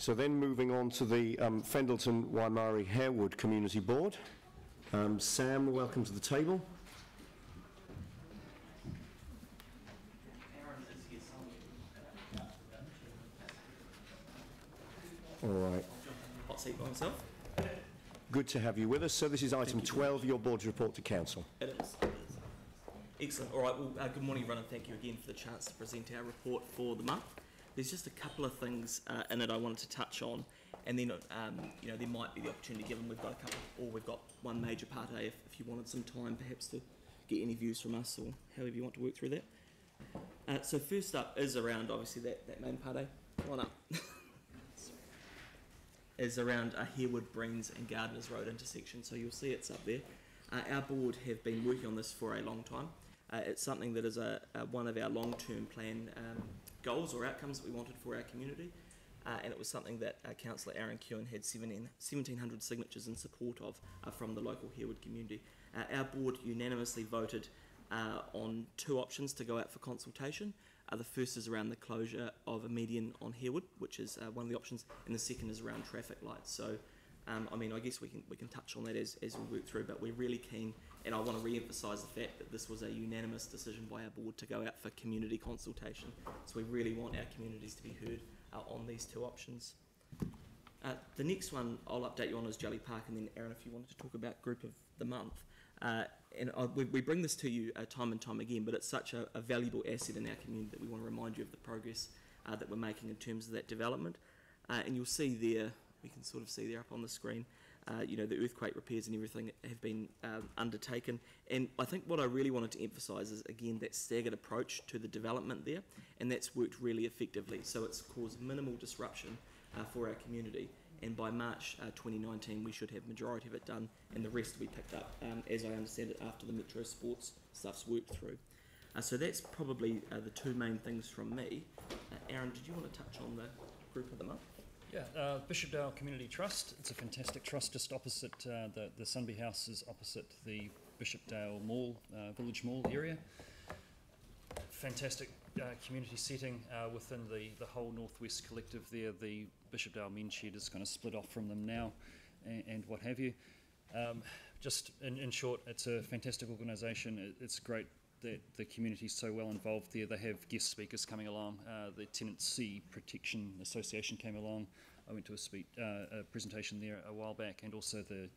So then moving on to the Fendalton-Waimairi-Harewood Community Board. Sam, welcome to the table. All right. Hot seat by myself. Good to have you with us. So this is item 12, your board's report to council. It is. Excellent. All right. Well, good morning, everyone, and thank you again for the chance to present our report for the month. There's just a couple of things in it I wanted to touch on, and then there might be the opportunity, given we've got a couple, or we've got one major part A, if you wanted some time perhaps to get any views from us, or however you want to work through that. So first up is around obviously that main part A. Come on up. Is around Harewood, Breens and Gardeners Road intersection. So you'll see it's up there. Our board have been working on this for a long time. It's something that is one of our long-term plan goals or outcomes that we wanted for our community, and it was something that Councillor Aaron Kewen had 1,700 signatures in support of from the local Harewood community. Our board unanimously voted on two options to go out for consultation. The first is around the closure of a median on Harewood, which is one of the options, and the second is around traffic lights. So I guess we can touch on that as we work through, but we're really keen, and I want to re-emphasise the fact that this was a unanimous decision by our board to go out for community consultation. So we really want our communities to be heard on these two options. The next one I'll update you on is Jelly Park, and then Aaron, if you wanted to talk about Group of the Month. We bring this to you time and time again, but it's such a valuable asset in our community that we want to remind you of the progress that we're making in terms of that development. And you'll see there, we can sort of see there up on the screen, the earthquake repairs and everything have been undertaken. And I think what I really wanted to emphasise is, again, that staggered approach to the development there, and that's worked really effectively. So it's caused minimal disruption for our community, and by March 2019 we should have majority of it done, and the rest will be picked up, as I understand it, after the Metro Sports stuff's worked through. So that's probably the two main things from me. Aaron, did you want to touch on the Group of the Month? Yeah, Bishopdale Community Trust. It's a fantastic trust just opposite the Sunby House is opposite the Bishopdale Mall, Village Mall area. Fantastic community setting within the whole Northwest Collective there. The Bishopdale Men's Shed is going to split off from them now and what have you. Just in short, it's a fantastic organisation. It's great that the community is so well involved there. They have guest speakers coming along. The Tenancy Protection Association came along. I went to a presentation there a while back, and also the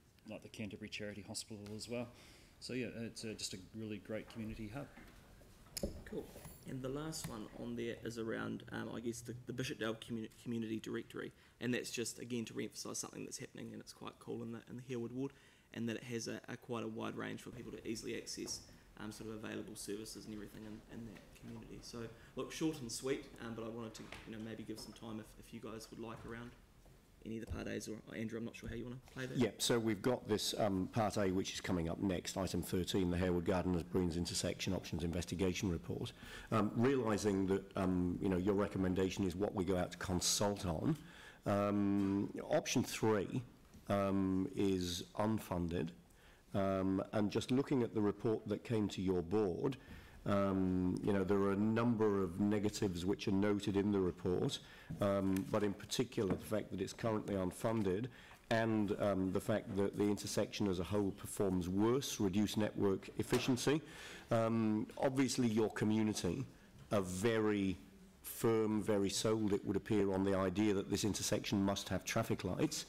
Canterbury Charity Hospital as well. So yeah, it's just a really great community hub. Cool. And the last one on there is around, I guess, the Bishopdale Community Directory, and that's just again to re-emphasise something that's happening, and it's quite cool in the Harewood ward, and that it has quite a wide range for people to easily access sort of available services and everything in that community. So look, short and sweet, but I wanted to maybe give some time if you guys would like around any of the Part A's, or Andrew, I'm not sure how you want to play that. Yeah, so we've got this Part A, which is coming up next, item 13, the Harewood Gardeners Breens Intersection Options Investigation Report. Realising that your recommendation is what we go out to consult on, option 3 is unfunded, and just looking at the report that came to your board, there are a number of negatives which are noted in the report, but in particular the fact that it's currently unfunded, and the fact that the intersection as a whole performs worse, reduced network efficiency. Obviously your community are very firm, very sold, it would appear, on the idea that this intersection must have traffic lights.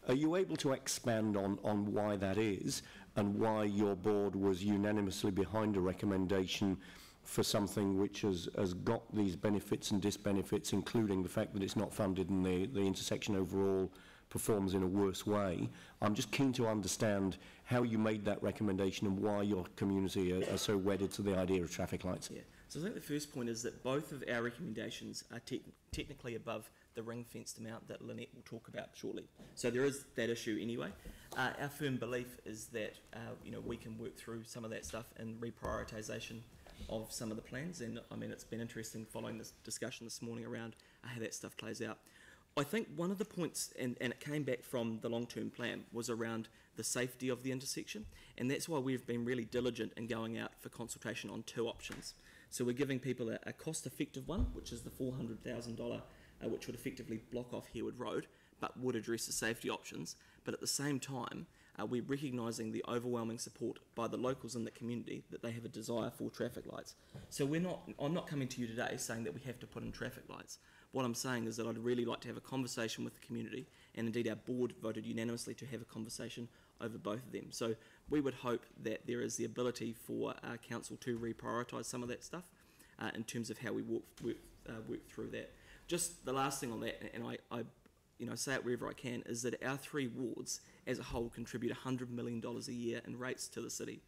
Are you able to expand on why that is, and why your board was unanimously behind a recommendation for something which has got these benefits and disbenefits, including the fact that it's not funded and the intersection overall performs in a worse way? I'm just keen to understand how you made that recommendation and why your community are so wedded to the idea of traffic lights. Yeah. So I think the first point is that both of our recommendations are technically above the ring-fenced amount that Lynette will talk about shortly. So there is that issue anyway. Our firm belief is that we can work through some of that stuff and reprioritisation of some of the plans, and I mean it's been interesting following this discussion this morning around how that stuff plays out. I think one of the points, and it came back from the long-term plan, was around the safety of the intersection, and that's why we've been really diligent in going out for consultation on two options. So we're giving people a cost-effective one, which is the $400,000 which would effectively block off Harewood Road, but would address the safety options. But at the same time, we're recognising the overwhelming support by the locals in the community that they have a desire for traffic lights. So I'm not coming to you today saying that we have to put in traffic lights. What I'm saying is that I'd really like to have a conversation with the community, and indeed our board voted unanimously to have a conversation over both of them. So we would hope that there is the ability for council to reprioritise some of that stuff in terms of how we work through that. Just the last thing on that, and I say it wherever I can, is that our 3 wards as a whole contribute $100 million a year in rates to the city.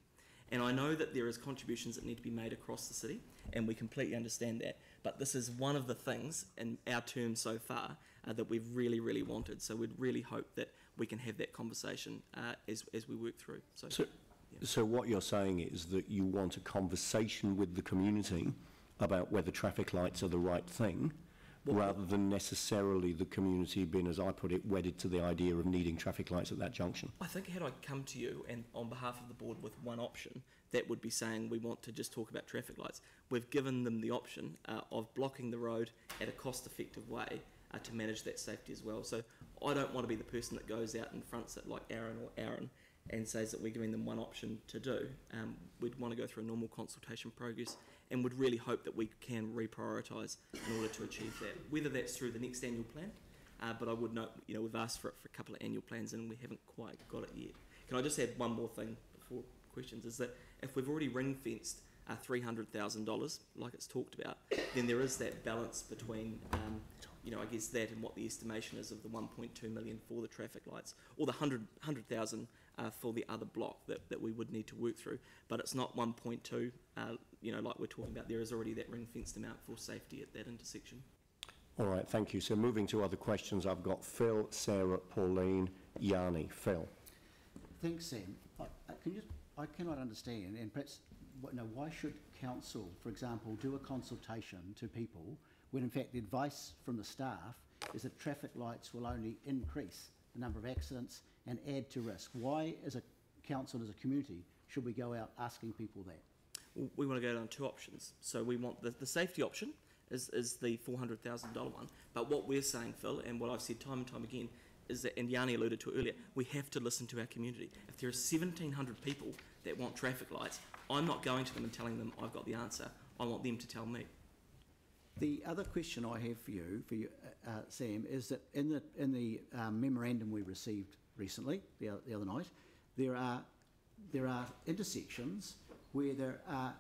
And I know that there is contributions that need to be made across the city, and we completely understand that. But this is one of the things in our term so far that we've really, really wanted. So we'd really hope that we can have that conversation as we work through. So what you're saying is that you want a conversation with the community about whether traffic lights are the right thing, rather than necessarily the community being, as I put it, wedded to the idea of needing traffic lights at that junction. I think had I come to you and on behalf of the board with one option, that would be saying we want to just talk about traffic lights. We've given them the option of blocking the road at a cost-effective way to manage that safety as well. So I don't want to be the person that goes out and fronts it like Aaron and says that we're giving them one option to do. We'd want to go through a normal consultation progress and would really hope that we can reprioritise in order to achieve that, whether that's through the next annual plan, but I would note, we've asked for it for a couple of annual plans and we haven't quite got it yet. Can I just add one more thing before questions, is that if we've already ring-fenced $300,000, like it's talked about, then there is that balance between, I guess that and what the estimation is of the 1.2 million for the traffic lights, or the 100,000 for the other block that we would need to work through. But it's not 1.2, like we're talking about. There is already that ring-fenced amount for safety at that intersection. All right, thank you. So moving to other questions, I've got Phil, Sarah, Pauline, Yanni. Phil. Thanks, Sam. I cannot understand, and perhaps, why should council, for example, do a consultation to people when in fact the advice from the staff is that traffic lights will only increase the number of accidents and add to risk? Why, as a council, as a community, should we go out asking people that? Well, we want to go down 2 options. So we want the safety option is the $400,000 one. But what we're saying, Phil, and what I've said time and time again, is that, and Yanni alluded to earlier, we have to listen to our community. If there are 1,700 people that want traffic lights, I'm not going to them and telling them I've got the answer. I want them to tell me. The other question I have for you, Sam, is that in the memorandum we received recently, the other night, there are intersections where there are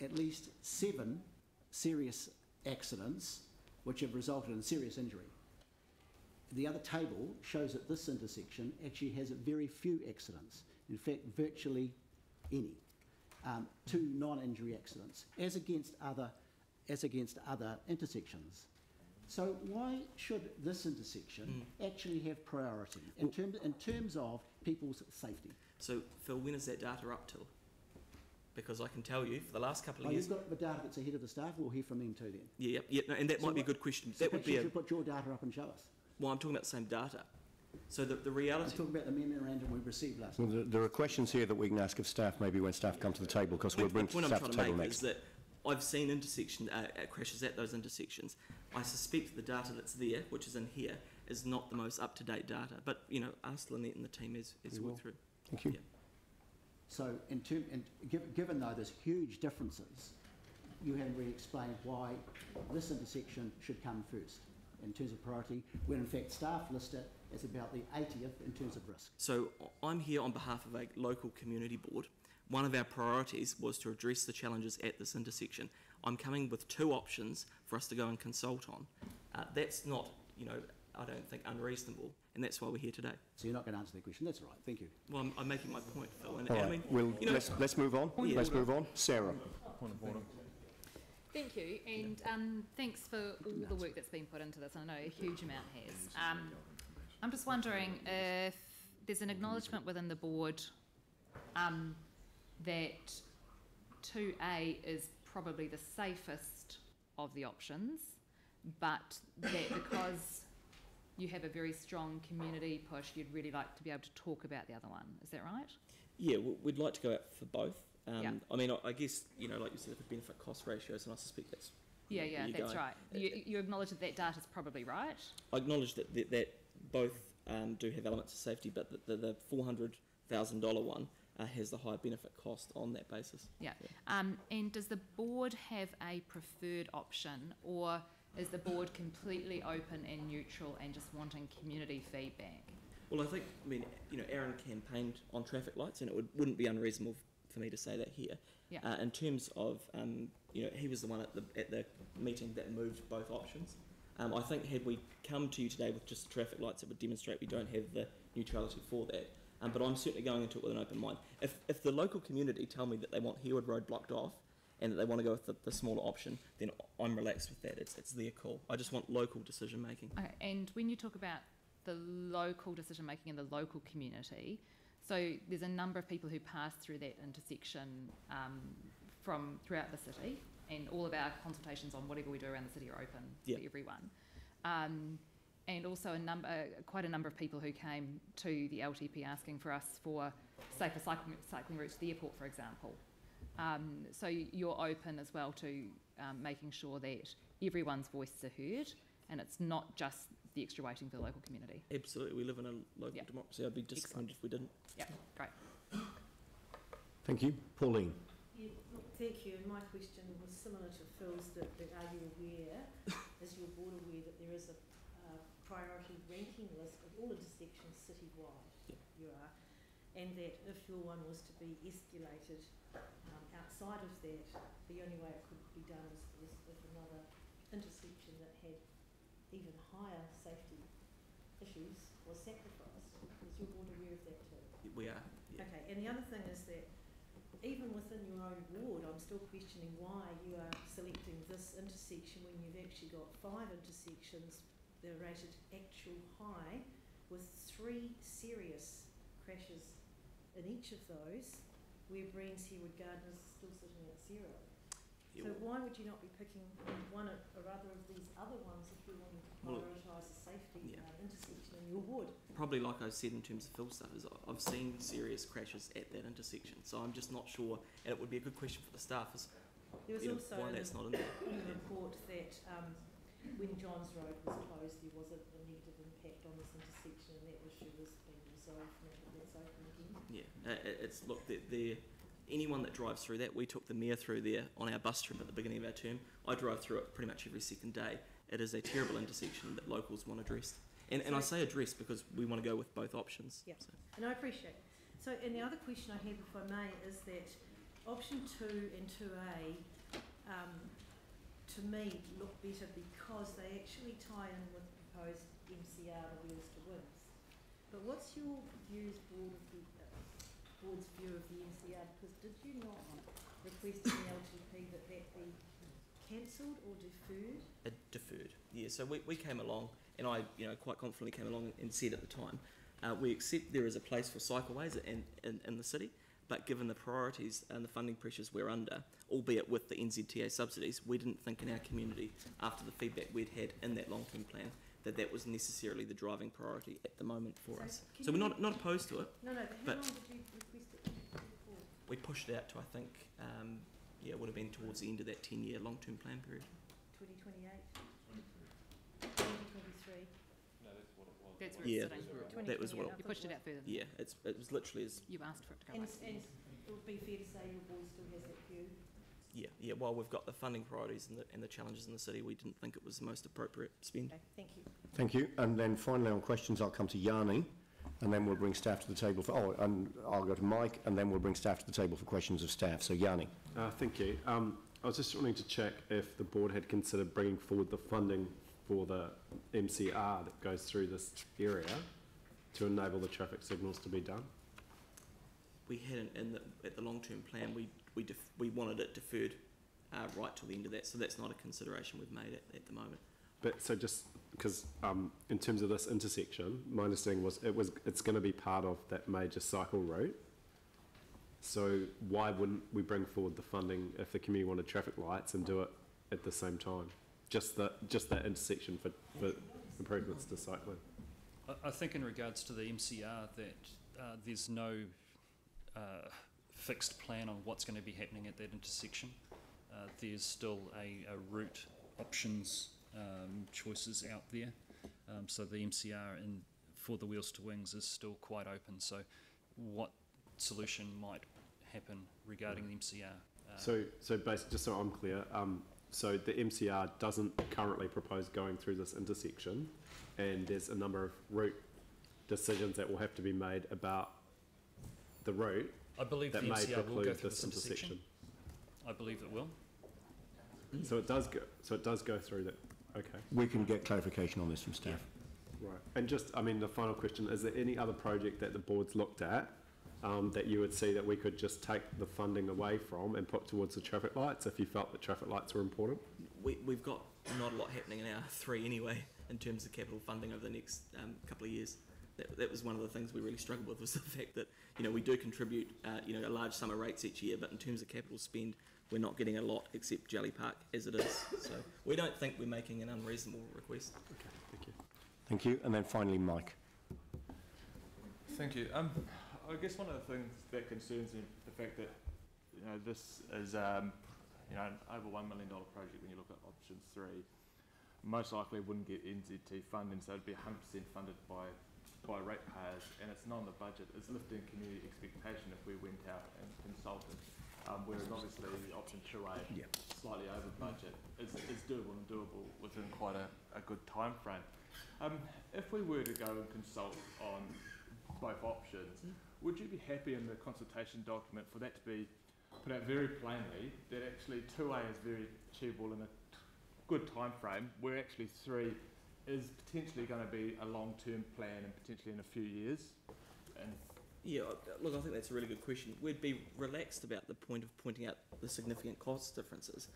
at least 7 serious accidents which have resulted in serious injury. The other table shows that this intersection actually has very few accidents. In fact, virtually any. 2 non-injury accidents, as against other intersections. So why should this intersection actually have priority in terms of people's safety? So, Phil, when is that data up till? Because I can tell you, for the last couple of years... You've got the data that's ahead of the staff, we'll hear from them too then. Yeah, no, and that might be a good question. So that would be you should put your data up and show us. Well, I'm talking about the same data. So the reality... I'm talking about the memorandum we received last night. Well, there are questions here that we can ask of staff, maybe when staff come to the table, because we'll bring staff to the table next. The point I'm trying to make is that I've seen intersection crashes at those intersections. I suspect the data that's there, which is in here, is not the most up-to-date data. But, ask Lynette and the team as we work through. Thank you. Yeah. So, given though there's huge differences, you haven't really explained why this intersection should come first in terms of priority, when in fact staff list it as about the 80th in terms of risk. So I'm here on behalf of a local community board. One of our priorities was to address the challenges at this intersection. I'm coming with 2 options for us to go and consult on. That's not, I don't think unreasonable, and that's why we're here today. So you're not going to answer that question. That's all right. Thank you. Well, I'm making my point, Phil. And, All right. Let's move on. Yeah. Let's move on. Sarah. Point of order. Thank you, and thanks for all the work that's been put into this. I know a huge amount has. I'm just wondering if there's an acknowledgement within the board that 2A is probably the safest of the options, but that because you have a very strong community push, you'd really like to be able to talk about the other one. Is that right? Yeah, we'd like to go out for both. Yeah. I mean, I guess, like you said, the benefit-cost ratios, and I suspect that's Yeah, where yeah, you're that's going. right. You acknowledge that that data's probably right? I acknowledge that both do have elements of safety, but the $400,000 one has the high benefit cost on that basis. Yeah. And does the board have a preferred option, or is the board completely open and neutral and just wanting community feedback? Well, I mean, Aaron campaigned on traffic lights, and it wouldn't be unreasonable for me to say that here. Yeah. In terms of, he was the one at the meeting that moved both options. I think had we come to you today with just the traffic lights, it would demonstrate we don't have the neutrality for that. But I'm certainly going into it with an open mind. If the local community tell me that they want Harewood Road blocked off and that they want to go with the smaller option, then I'm relaxed with that. It's their call. I just want local decision making. Okay, and when you talk about the local decision making in the local community, so there's a number of people who pass through that intersection from throughout the city, and all of our consultations on whatever we do around the city are open for everyone. And also quite a number of people who came to the LTP asking for us for safer cycling routes to the airport, for example. So you're open as well to making sure that everyone's voices are heard, and it's not just the extra waiting for the local community. Absolutely, we live in a local democracy. I'd be disappointed if we didn't. Yeah, great. Thank you. Pauline. Yeah, look, thank you. And my question was similar to Phil's, that are you aware, is your board aware that there is a priority ranking list of all intersections citywide? Yep. You are. And that if your one was to be escalated outside of that, the only way it could be done is if another intersection that had even higher safety issues was sacrificed. Is your board aware of that too? We are. Yeah. Okay, and the other thing is that even within your own ward, I'm still questioning why you are selecting this intersection when you've actually got 5 intersections that are rated actual high, with 3 serious crashes in each of those, where Breen's Harewood Garden is still sitting at 0. So why would you not be picking one or other of these other ones if you wanted to prioritise a safety intersection in your ward? Probably like I said in terms of Phil stuff, is I've seen serious crashes at that intersection, so I'm just not sure, and it would be a good question for the staff, is there was also why that's not in there. In the report that when Johns Road was closed, there was a negative impact on this intersection, and that issue was being resolved now that that's open again. Yeah, it's look, anyone that drives through that, we took the mayor through there on our bus trip at the beginning of our term. I drive through it pretty much every second day. It is a terrible intersection that locals want addressed. And I say addressed because we want to go with both options. Yeah, so. And I appreciate it. So, and the other question I have, if I may, is that option 2 and 2A to me look better because they actually tie in with the proposed MCR, the Wheels to Wins. But what's your board's view of the MCR? Because did you not request in the LTP that be cancelled or deferred? Deferred, yeah. So we came along, and I quite confidently came along and said at the time, we accept there is a place for cycleways in the city, but given the priorities and the funding pressures we're under, albeit with the NZTA subsidies, we didn't think in our community, after the feedback we'd had in that long-term plan, that was necessarily the driving priority at the moment for us. So we're not opposed to it. No, but how long did you request it for? We pushed it out to, I think, it would have been towards the end of that 10-year long-term plan period. 2028? 2023? That's where it's sitting. That was what You pushed it out further. Yeah, it was literally as... You asked for it to go And up. it would be fair to say your board still has that view? Yeah, while we've got the funding priorities and the challenges in the city, we didn't think it was the most appropriate spend. Okay, thank you. Thank you. And then finally on questions, I'll come to Yanni, and then we'll bring staff to the table for... and I'll go to Mike, and then we'll bring staff to the table for questions of staff. So Yanni. Thank you. I was just wanting to check if the board had considered bringing forward the funding for the MCR that goes through this area to enable the traffic signals to be done. We hadn't at the long-term plan. We wanted it deferred right till the end of that. So that's not a consideration we've made at the moment. But so just because in terms of this intersection, my understanding was it's going to be part of that major cycle route. So why wouldn't we bring forward the funding if the community wanted traffic lights and do it at the same time? Just that intersection for improvements to cycling. I think in regards to the MCR that there's no fixed plan on what's going to be happening at that intersection. There's still a route options choices out there. So the MCR for the Wheels to Wings is still quite open. So what solution might happen regarding the MCR? So basically, just so I'm clear, so the MCR doesn't currently propose going through this intersection, and there's a number of route decisions that will have to be made about the route I believe the that may MCR will go preclude through this this intersection. I believe it will. So it does go. So it does go through that. Okay. We can get clarification on this from staff. Right. And just, I mean, the final question: is there any other project that the board's looked at that you would see that we could just take the funding away from and put towards the traffic lights if you felt that traffic lights were important? We've got not a lot happening in our 3 anyway in terms of capital funding over the next couple of years. That was one of the things we really struggled with, was the fact that, you know, we do contribute, a large sum of rates each year, but in terms of capital spend, we're not getting a lot except Jelly Park as it is. So we don't think we're making an unreasonable request. Okay, thank you. Thank you. And then finally, Mike. Thank you. I guess one of the things that concerns me, the fact that, this is, an over $1 million project when you look at option 3, most likely wouldn't get NZT funding, so it'd be 100% funded by ratepayers, and it's not on the budget. It's lifting community expectation if we went out and consulted. Whereas obviously option 2A, slightly over budget, is doable and doable within quite a good time frame. If we were to go and consult on both options, would you be happy in the consultation document for that to be put out very plainly that actually 2A is very achievable in a good time frame, where actually 3 is potentially going to be a long-term plan and potentially in a few years? And Yeah, look, I think that's a really good question. We'd be relaxed about the point of pointing out the significant cost differences.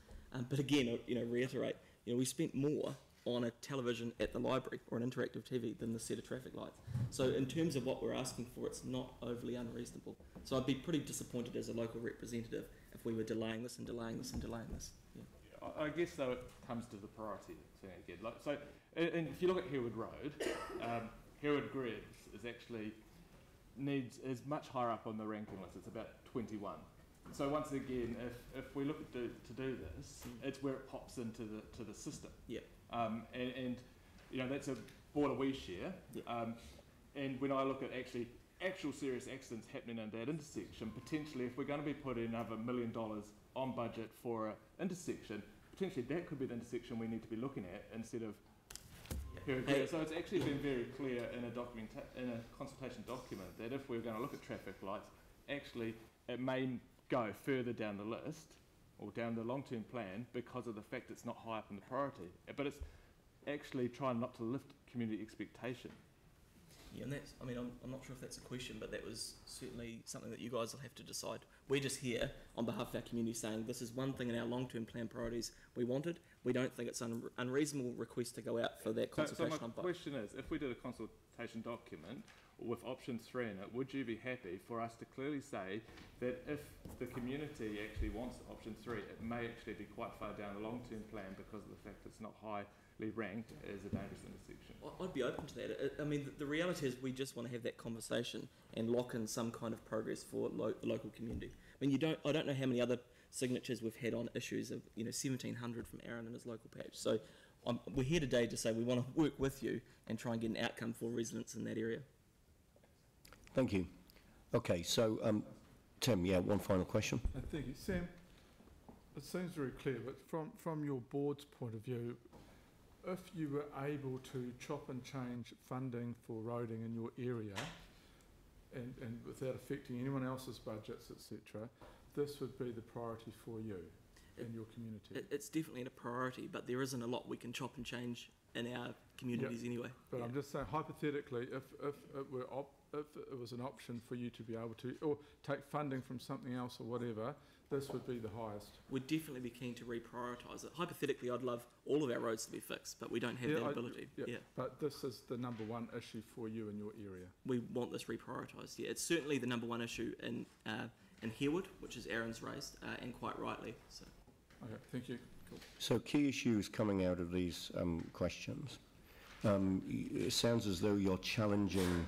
But again, reiterate, we spent more on a television at the library or an interactive TV than the set of traffic lights. So in terms of what we're asking for, it's not overly unreasonable. So I'd be pretty disappointed as a local representative if we were delaying this and delaying this and delaying this. Yeah. I guess though it comes to the priority thing again. And if you look at Harewood Road, Harewood Grebs is much higher up on the ranking list. It's about 21. So once again, if we look to do this, it's where it pops into the system. Yeah. And that's a border we share. Yeah. And when I look at actual serious accidents happening in that intersection, potentially if we're going to be putting another $1 million on budget for an intersection, potentially that could be the intersection we need to be looking at instead of. So it's actually been very clear in a consultation document that if we're going to look at traffic lights, actually it may go further down the list or down the long-term plan because of the fact it's not high up in the priority. But it's actually trying not to lift community expectation. Yeah, and I'm not sure if that's a question, but that was certainly something that you guys will have to decide. We're just here on behalf of our community saying this is one thing in our long-term plan priorities we wanted. We don't think it's an unreasonable request to go out for that consultation. So my question is, if we did a consultation document with option 3 in it, would you be happy for us to clearly say that if the community actually wants option 3, it may actually be quite far down the long-term plan because of the fact it's not highly ranked as a dangerous intersection? I'd be open to that. The reality is we just want to have that conversation and lock in some kind of progress for the local community. I don't know how many other signatures we've had on issues of 1,700 from Aaron and his local patch. So we're here today to say we want to work with you and try and get an outcome for residents in that area. Thank you. Okay, so Tim, one final question. Thank you. Sam, it seems very clear, but from your board's point of view, if you were able to chop and change funding for roading in your area and without affecting anyone else's budgets, etc., this would be the priority for you and your community. It's definitely a priority, but there isn't a lot we can chop and change in our communities anyway. But I'm just saying, hypothetically, if it was an option for you to be able to, or take funding from something else or whatever, this would be the highest. We'd definitely be keen to reprioritise it. Hypothetically, I'd love all of our roads to be fixed, but we don't have that ability. But this is the number one issue for you in your area. We want this reprioritised. Yeah, it's certainly the number one issue in Harewood, which is Aaron's raised, and quite rightly. So. Okay, thank you. Cool. So key issues coming out of these questions. It sounds as though you're challenging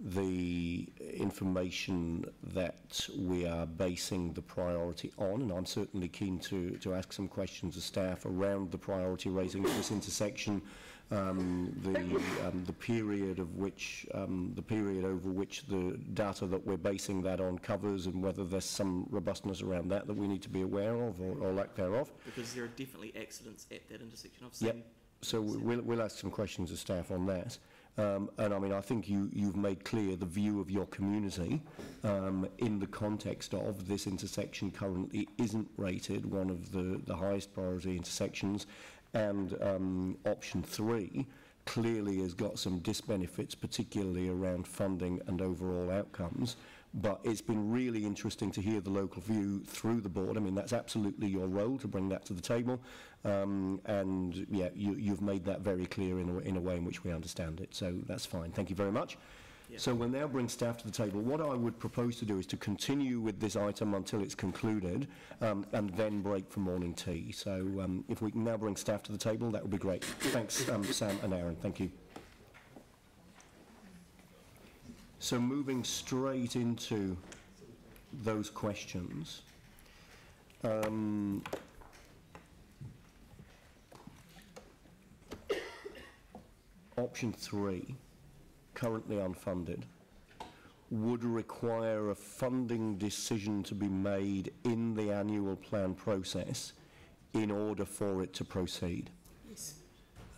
the information that we are basing the priority on, and I'm certainly keen to ask some questions of staff around the priority raising of this intersection, the period of which, the period over which the data that we're basing that on covers, and whether there's some robustness around that we need to be aware of, or lack thereof. Because there are definitely accidents at that intersection. I've seen. Yep. So we'll ask some questions of staff on that. And I mean, I think you've made clear the view of your community in the context of this intersection currently isn't rated one of the highest priority intersections, and option 3 clearly has got some disbenefits, particularly around funding and overall outcomes. But it's been really interesting to hear the local view through the board. I mean, that's absolutely your role to bring that to the table. And yeah, you've made that very clear in a way in which we understand it. So that's fine. Thank you very much. Yeah. So we'll now bring staff to the table. What I would propose to do is to continue with this item until it's concluded, and then break for morning tea. So if we can now bring staff to the table, that would be great. Thanks, Sam and Aaron. Thank you. So moving straight into those questions. Option 3, currently unfunded, would require a funding decision to be made in the annual plan process in order for it to proceed. Yes.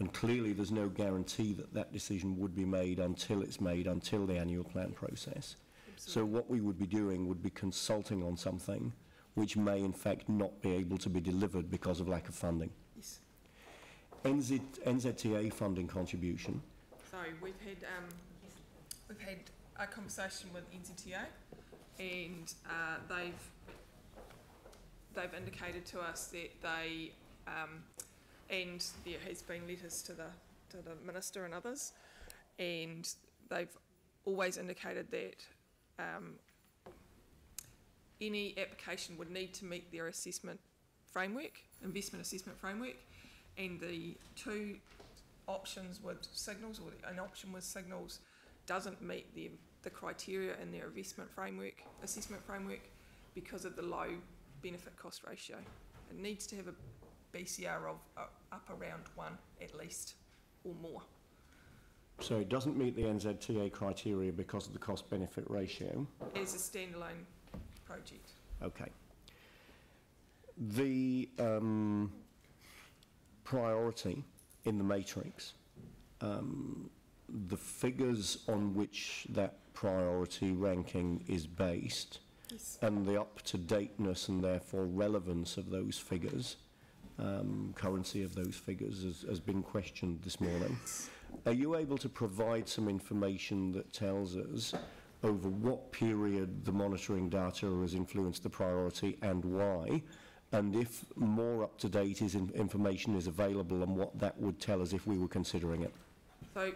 And clearly there's no guarantee that that decision would be made until it's made, until the annual plan process. So what we would be doing would be consulting on something which may in fact not be able to be delivered because of lack of funding. Yes. NZTA funding contribution. So we've had a conversation with NZTA, and they've indicated to us that they and there has been letters to the minister and others, and they've always indicated that any application would need to meet their assessment framework, investment assessment framework, and the two options with signals, or an option with signals, doesn't meet the criteria in their investment framework, assessment framework, because of the low benefit cost ratio. It needs to have a BCR of up around 1 at least, or more. So it doesn't meet the NZTA criteria because of the cost benefit ratio. As a standalone project. Okay. The priority in the matrix, the figures on which that priority ranking is based, Yes. and the up-to-dateness and therefore relevance of those figures, currency of those figures has been questioned this morning. Are you able to provide some information that tells us over what period the monitoring data has influenced the priority and why, and if more up-to-date information is available, and what that would tell us if we were considering it? So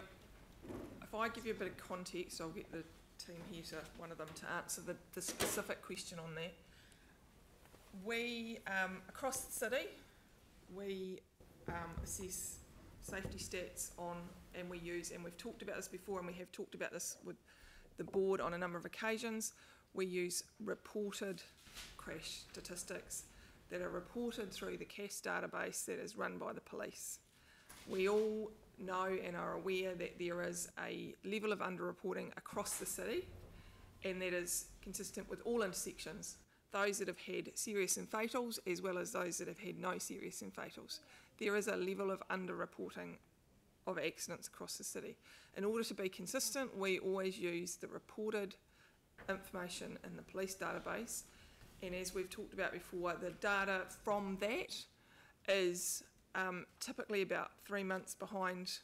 if I give you a bit of context, I'll get the team here, to one of them, to answer the specific question on that. We, across the city, we assess safety stats on, and we use, and we've talked about this before, and we have talked about this with the board on a number of occasions, we use reported crash statistics that are reported through the CAS database that is run by the police. We all know and are aware that there is a level of underreporting across the city, and that is consistent with all intersections, those that have had serious and fatals as well as those that have had no serious and fatals. There is a level of underreporting of accidents across the city. In order to be consistent, we always use the reported information in the police database, and as we've talked about before, the data from that is typically about 3 months behind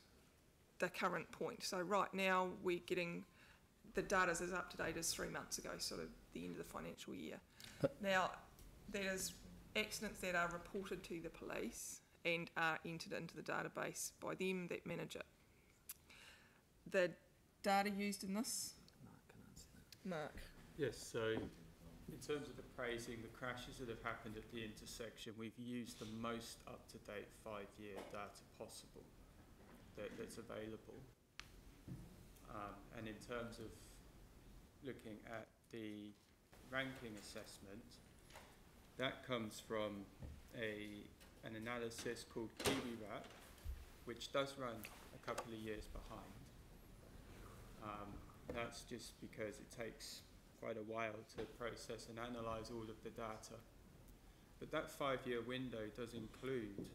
the current point. So right now we're getting the data as up to date as 3 months ago, sort of the end of the financial year. Now, there's accidents that are reported to the police and are entered into the database by them that manage it. The data used in this? Mark can answer that. Mark. Yes, so in terms of appraising the crashes that have happened at the intersection, we've used the most up-to-date 5-year data possible that's available. And in terms of looking at the ranking assessment, that comes from an analysis called KiwiRap, which does run a couple of years behind. That's just because it takes quite a while to process and analyse all of the data. But that 5-year window does include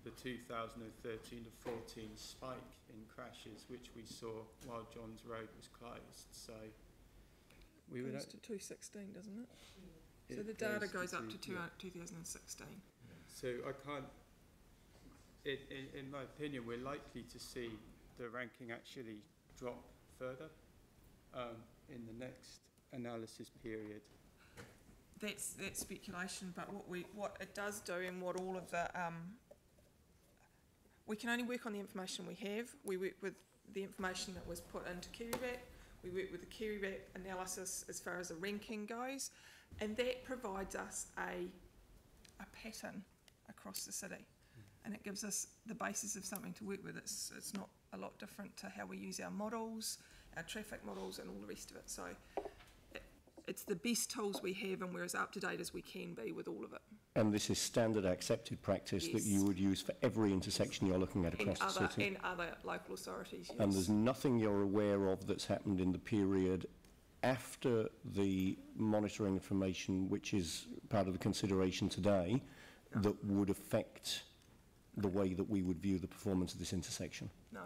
the 2013 to 14 spike in crashes, which we saw while Johns Road was closed. So we would Goes to 2016, doesn't it? So it the data goes to up to 2016. 2016. So I can't, in my opinion, we're likely to see the ranking actually drop further in the next analysis period. That's speculation, but what it does do, and what all of the we can only work on the information we have. We work with the information that was put into KiwiRap. We work with the KiwiRap analysis as far as the ranking goes, and that provides us a pattern across the city, and it gives us the basis of something to work with. It's not a lot different to how we use our models, our traffic models, and all the rest of it. So it's the best tools we have, and we're as up to date as we can be with all of it. And this is standard accepted practice that you would use for every intersection you're looking at across the city? And other local authorities, yes. And there's nothing you're aware of that's happened in the period after the monitoring information, which is part of the consideration today, that would affect the way that we would view the performance of this intersection? No.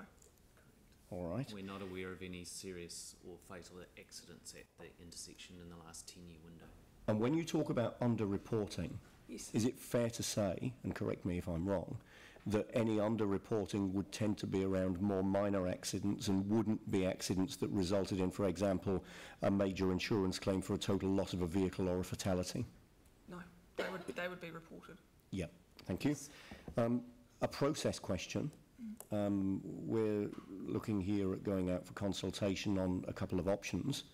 All right. We're not aware of any serious or fatal accidents at the intersection in the last 10-year window. And when you talk about underreporting, yes, is it fair to say, and correct me if I'm wrong, that any underreporting would tend to be around more minor accidents and wouldn't be accidents that resulted in, for example, a major insurance claim for a total loss of a vehicle or a fatality? No, they would be reported. Yep, thank you. A process question. We're looking here at going out for consultation on a couple of options.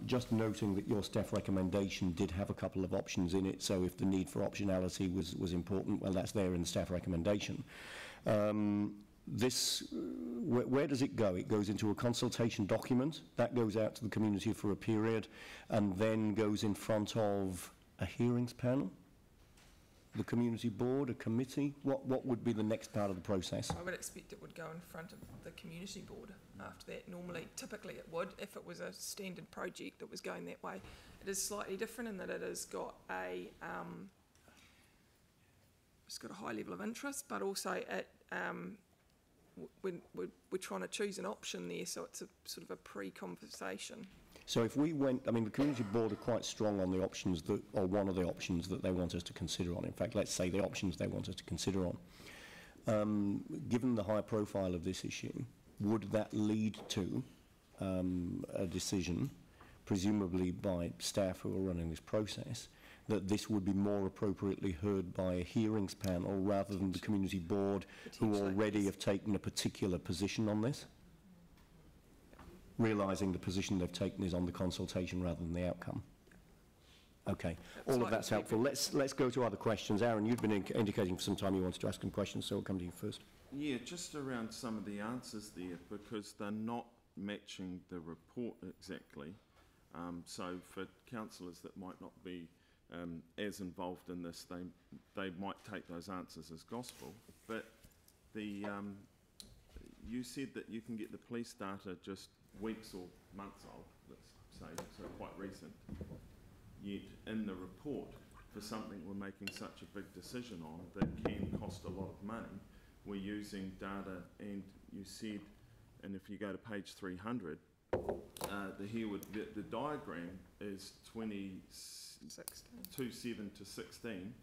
Just noting that your staff recommendation did have a couple of options in it, so if the need for optionality was important, well, that's there in the staff recommendation. Where does it go? It goes into a consultation document, that goes out to the community for a period, and then goes in front of a hearings panel? The community board, a committee? What would be the next part of the process? I would expect it would go in front of the community board after that. Typically it would, if it was a standard project that was going that way. It is slightly different in that it has got it's got a high level of interest, but also it, we're trying to choose an option there, so it's a sort of a pre-conversation. So if we went, I mean, the community board are quite strong on the options that, or one of the options that they want us to consider on. In fact, let's say the options they want us to consider on. Given the high profile of this issue, would that lead to a decision, presumably by staff who are running this process, that this would be more appropriately heard by a hearings panel rather than the community board who already have taken a particular position on this? Realising the position they've taken is on the consultation rather than the outcome. Okay, all of that's helpful. Let's go to other questions. Aaron, you've been indicating for some time you wanted to ask some questions, so I'll come to you first. Yeah, just around some of the answers there, because they're not matching the report exactly. So for councillors that might not be as involved in this, they might take those answers as gospel. But the you said that you can get the police data just weeks or months old, let's say, so quite recent. Yet in the report, for something we're making such a big decision on that can cost a lot of money, we're using data, and you said, and if you go to page 300, the diagram is 27 to 16,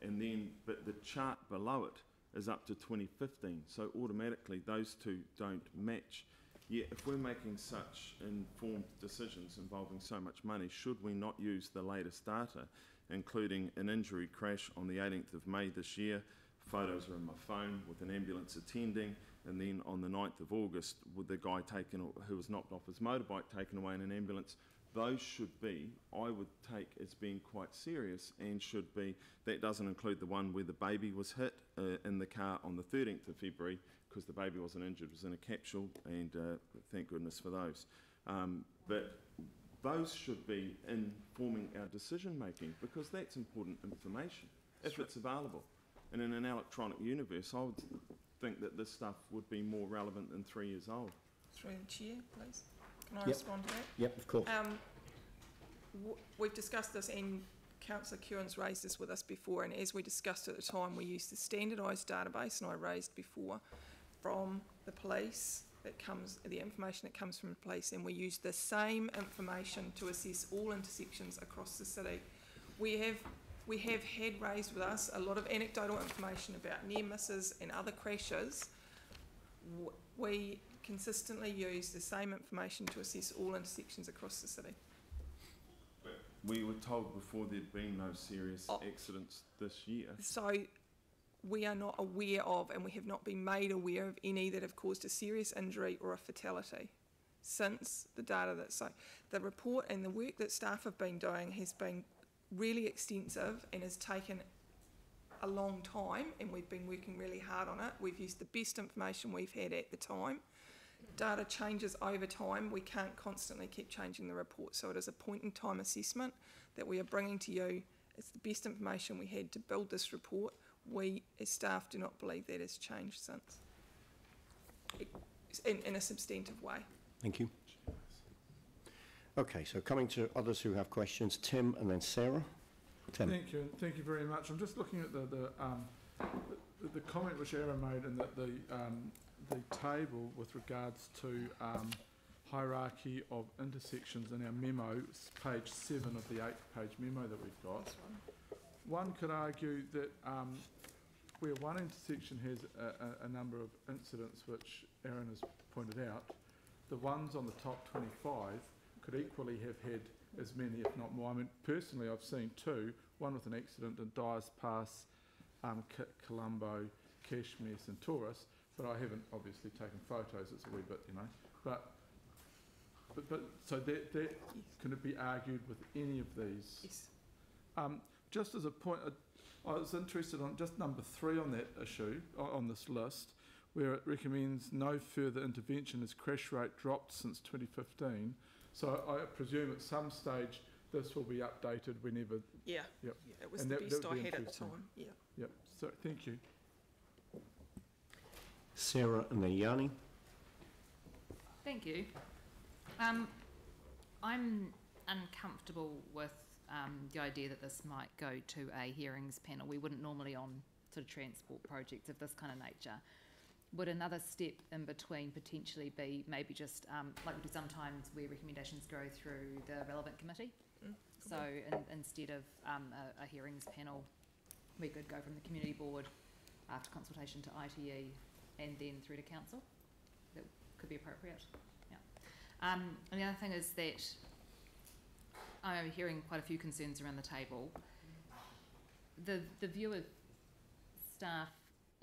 and then, but the chart below it is up to 2015, so automatically those two don't match. Yet if we're making such informed decisions involving so much money, should we not use the latest data, including an injury crash on the 18th of May this year? Photos are in my phone with an ambulance attending, and then on the 9th of August with the guy who was knocked off his motorbike taken away in an ambulance. Those should be, I would take as being quite serious, and should be, that doesn't include the one where the baby was hit in the car on the 13th of February, because the baby wasn't injured, it was in a capsule, and thank goodness for those. But those should be informing our decision making, because that's important information if it's available. And in an electronic universe, I would think that this stuff would be more relevant than 3 years old. Through the chair, please. Can I Yep. respond to that? Yep, of course. We've discussed this, and Councillor Curran's raised this with us before, and as we discussed at the time, we used the standardised database, and I raised before, from the police, the information that comes from the police, and we use the same information to assess all intersections across the city. We have had raised with us a lot of anecdotal information about near misses and other crashes. We consistently use the same information to assess all intersections across the city. We were told before there'd been no serious accidents this year. So we are not aware of, and we have not been made aware of, any that have caused a serious injury or a fatality since the data that, so the report and the work that staff have been doing has been really extensive and has taken a long time, and we've been working really hard on it. We've used the best information we've had at the time. Data changes over time. We can't constantly keep changing the report, so it is a point-in-time assessment that we are bringing to you. It's the best information we had to build this report. We, as staff, do not believe that has changed since, in a substantive way. Thank you. Okay, so coming to others who have questions, Tim and then Sarah. Tim. Thank you very much. I'm just looking at the comment which Aaron made in the table with regards to hierarchy of intersections in our memo, page 7 of the 8-page memo that we've got. One could argue that where one intersection has a number of incidents which Aaron has pointed out, the ones on the top 25 could equally have had as many, if not more. I mean, personally, I've seen 2, one with an accident in Dyers Pass, Colombo, Cashmere and Taurus, but I haven't obviously taken photos. It's a wee bit, you know. But so that can it be argued with any of these? Yes. Just as a point, I was interested on just number 3 on that issue, on this list, where it recommends no further intervention as crash rate dropped since 2015. So I presume at some stage this will be updated whenever. Yeah. Yep. Yeah, it was And the that best would I be had at the interesting. time. Yeah. Yep. So thank you. Sarah and then Yanni. Thank you. I'm uncomfortable with the idea that this might go to a hearings panel. We wouldn't normally on sort of transport projects of this kind of nature. Would another step in between potentially be maybe just like we do sometimes where recommendations go through the relevant committee? So instead of a hearings panel, we could go from the community board after consultation to ITE and then through to council. That could be appropriate. Yeah. And the other thing is that I'm hearing quite a few concerns around the table. The view of staff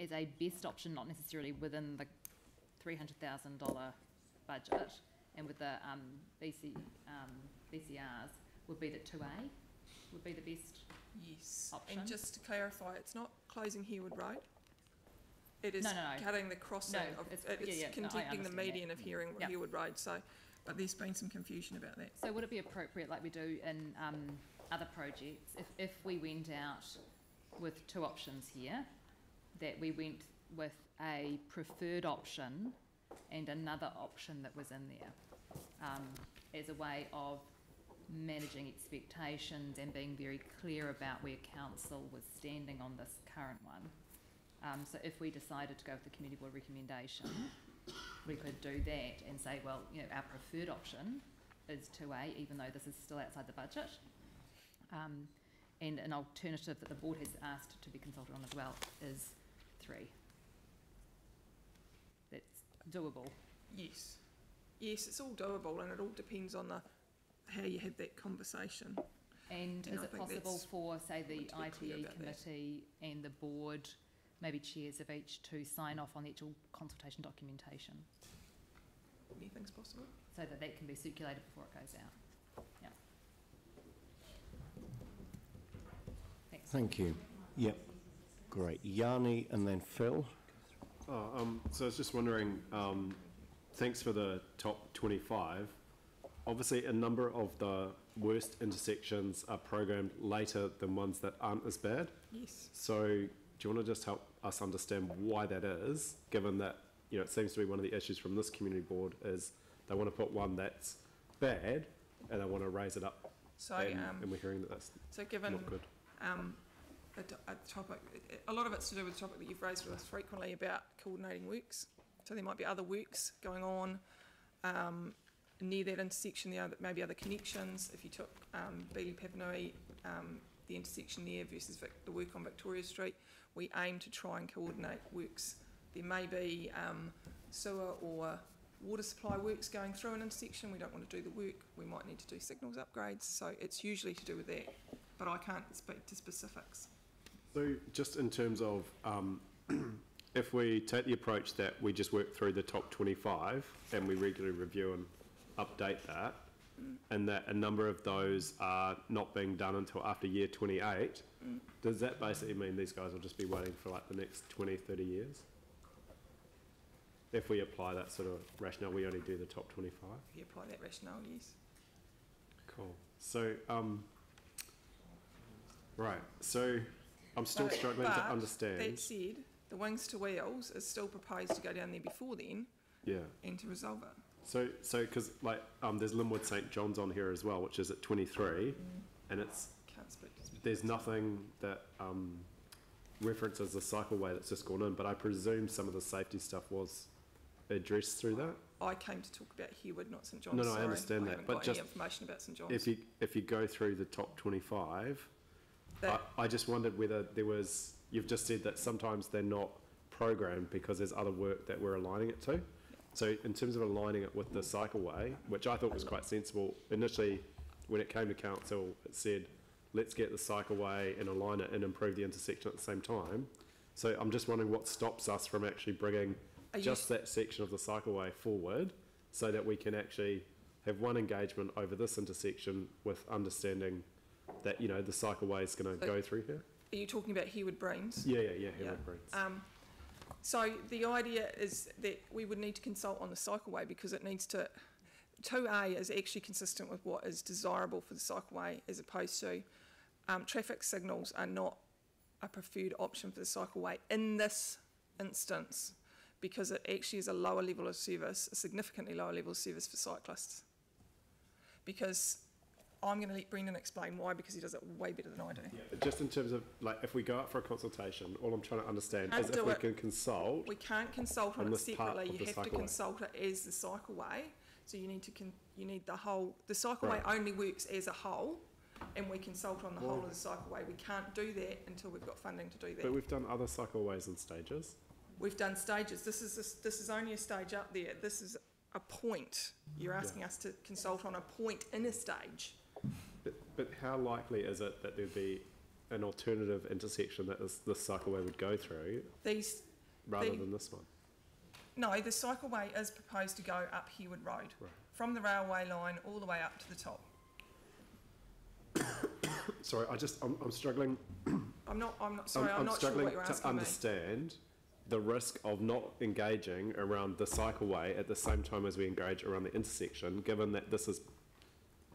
as a best option, not necessarily within the $300,000 budget, and with the BCRs, would be that 2A would be the best option. And just to clarify, it's not closing Harewood Road. It is No. cutting the crossing of it's contacting the median of Harewood Road. So, but there's been some confusion about that. So would it be appropriate, like we do in other projects, if we went out with 2 options here, that we went with a preferred option and another option that was in there as a way of managing expectations and being very clear about where council was standing on this current one. So if we decided to go with the community board recommendation, we could do that and say, well, you know, our preferred option is 2A, even though this is still outside the budget. And an alternative that the board has asked to be consulted on as well is 3. That's doable. Yes. Yes, it's all doable, and it all depends on how you have that conversation. And is I it think possible that's for, say, the want to be clear ITE about committee and the board, maybe chairs of each, to sign off on the actual consultation documentation Anything's possible. so that that can be circulated before it goes out? Yeah. Thanks. Thank you. Yep. Great. Yanni and then Phil. So I was just wondering, thanks for the top 25. obviously a number of the worst intersections are programmed later than ones that aren't as bad. Yes. So do you want to just help us understand why that is, given that, you know, it seems to be one of the issues from this community board is they want to put one that's bad and they want to raise it up. So, and we're hearing that that's given not good. a topic, a lot of it's to do with the topic that you've raised with us frequently about coordinating works. So there might be other works going on near that intersection. There may be other connections. If you took Beeley Papanui, the intersection there versus the work on Victoria Street, we aim to try and coordinate works. There may be sewer or water supply works going through an intersection. We don't want to do the work. We might need to do signals upgrades. So it's usually to do with that, but I can't speak to specifics. So just in terms of, if we take the approach that we just work through the top 25 and we regularly review and update that, and that a number of those are not being done until after year 28, does that basically mean these guys will just be waiting for like the next 20, 30 years? If we apply that sort of rationale, we only do the top 25? If you apply that rationale, yes. Cool. So, right, so I'm still struggling to understand. That said, the Wings to Wheels is still proposed to go down there before then, yeah, and to resolve it. So because like there's Linwood St John's on here as well, which is at 23, and it's Can't speak to specifics. there's nothing that references the cycleway that's just gone in, but I presume some of the safety stuff was addressed through that. I came to talk about Harewood, not St John's. No, sorry. I understand that, haven't but got just any information about St John's. If you go through the top 25, That- I just wondered whether there was. You've just said that sometimes they're not programmed because there's other work that we're aligning it to. So in terms of aligning it with the cycleway, which I thought was quite sensible, initially when it came to council, it said, let's get the cycleway and align it and improve the intersection at the same time. So I'm just wondering what stops us from actually bringing just that section of the cycleway forward so that we can actually have one engagement over this intersection with understanding that, you know, the cycleway is going to go through here. Are you talking about Harewood Brains? Yeah, Harewood Brains. So the idea is that we would need to consult on the cycleway because it needs to, 2A is actually consistent with what is desirable for the cycleway as opposed to traffic signals are not a preferred option for the cycleway in this instance because it actually is a lower level of service, a significantly lower level of service for cyclists. Because I'm going to let Brendan explain why, because he does it way better than I do. Yeah, but just in terms of, like, if we go out for a consultation, all I'm trying to understand is if we can consult. We can't consult on it separately. You have to cycleway. consult it as the cycleway. So you need to you need the whole. The cycleway only works as a whole, and we consult on the whole of the cycleway. We can't do that until we've got funding to do that. But we've done other cycleways in stages. We've done stages. This is only a stage up there. This is a point. You're asking us to consult on a point in a stage. But how likely is it that there'd be an alternative intersection that this cycleway would go through rather than this one? No, the cycleway is proposed to go up Harewood Road, from the railway line all the way up to the top. Sorry, I'm struggling. I'm not sure what you're asking to understand the risk of not engaging around the cycleway at the same time as we engage around the intersection, given that this is.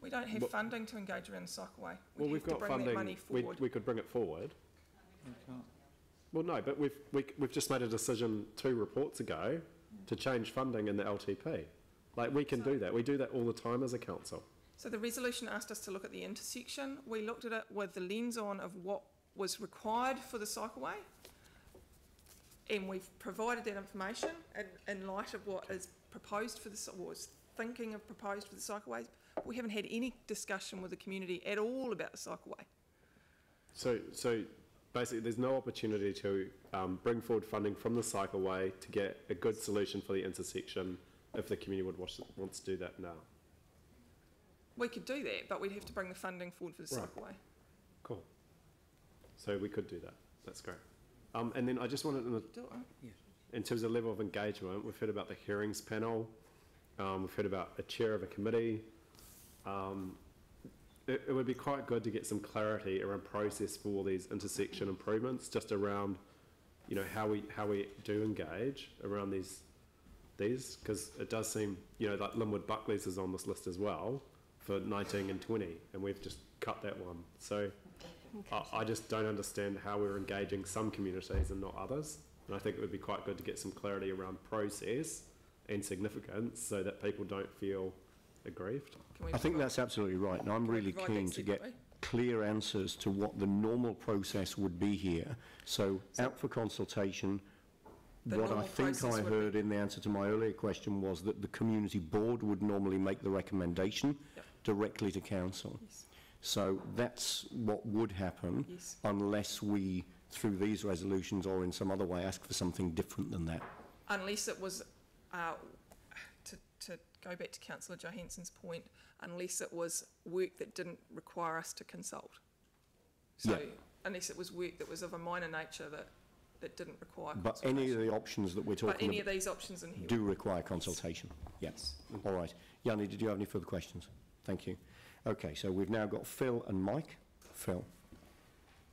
We don't have funding to engage around the cycleway. We've got funding. We could bring it forward. Well, no, but we've just made a decision 2 reports ago to change funding in the LTP. Like, we can do that. We do that all the time as a council. So the resolution asked us to look at the intersection. We looked at it with the lens on of what was required for the cycleway, and we've provided that information in light of what is proposed for the proposed for the cycleways. We haven't had any discussion with the community at all about the cycleway. So basically, there's no opportunity to bring forward funding from the cycleway to get a good solution for the intersection if the community wants to do that now. We could do that, but we'd have to bring the funding forward for the cycleway. Cool. So we could do that. That's great. And then I just wanted in terms of level of engagement, we've heard about the hearings panel. We've heard about a chair of a committee. It would be quite good to get some clarity around process for all these intersection improvements, just around, you know, how we do engage around these these? Because it does seem, you know, like Linwood Buckley's is on this list as well for 19 and 20, and we've just cut that one. So I just don't understand how we're engaging some communities and not others. And I think it would be quite good to get some clarity around process and significance so that people don't feel aggrieved. I think that's absolutely right, and I'm really keen to get clear answers to what the normal process would be here. So out for consultation. What I think I heard in the answer to my earlier question was that the community board would normally make the recommendation directly to council. Yes. So that's what would happen unless we, through these resolutions or in some other way, ask for something different than that. Unless it was, to go back to Councillor Johansson's point, unless it was work that didn't require us to consult. So unless it was work that was of a minor nature that didn't require But any of the options that we're talking about... But any of these options in here... do require consultation. Yes. All right. Yanni, did you have any further questions? Thank you. Okay, so we've now got Phil and Mike. Phil.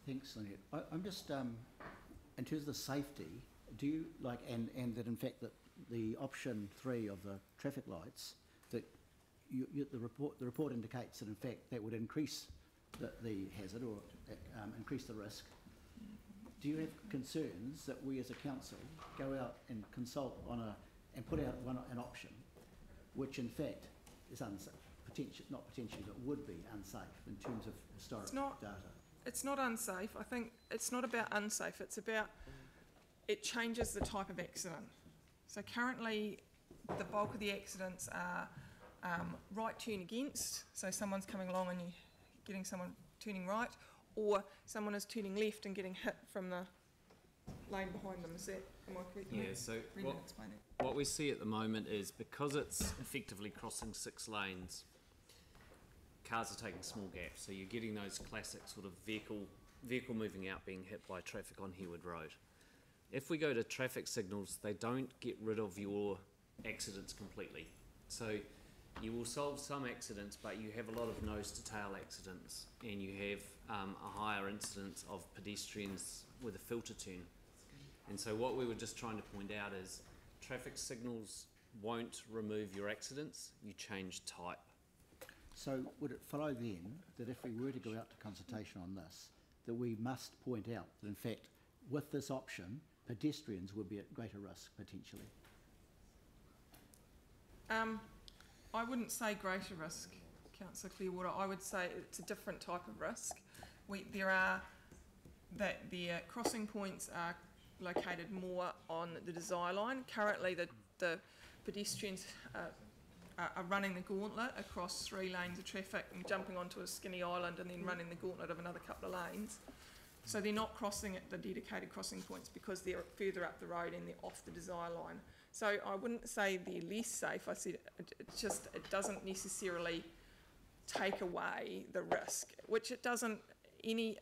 Thanks, Lynette. I'm just, in terms of the safety, do you, like, and that in fact that the option 3 of the traffic lights, that the report indicates that in fact that would increase the hazard or increase the risk. Do you have concerns that we as a council go out and consult on and put out an option which in fact is unsafe, not potentially, but would be unsafe in terms of historic data? It's not unsafe. I think it's not about unsafe. It's about it changes the type of accident. So currently the bulk of the accidents are right turn against, so someone's coming along and you're getting someone turning right, or someone is turning left and getting hit from the lane behind them. Is that, am I correct? Yeah, so what we see at the moment is because it's effectively crossing 6 lanes, cars are taking small gaps, so you're getting those classic sort of vehicle moving out being hit by traffic on Harewood Road. If we go to traffic signals, they don't get rid of your accidents completely. So you will solve some accidents, but you have a lot of nose-to-tail accidents, and you have a higher incidence of pedestrians with a filter turn. And so what we were just trying to point out is traffic signals won't remove your accidents, you change type. So would it follow then that if we were to go out to consultation on this, that we must point out that in fact with this option, pedestrians would be at greater risk potentially? I wouldn't say greater risk, Councillor Clearwater. I would say it's a different type of risk. The crossing points are located more on the desire line. Currently, the pedestrians are running the gauntlet across 3 lanes of traffic and jumping onto a skinny island and then running the gauntlet of another couple of lanes. So they're not crossing at the dedicated crossing points because they're further up the road and they're off the desire line. So I wouldn't say they're less safe. I said it doesn't necessarily take away the risk, which it doesn't. Any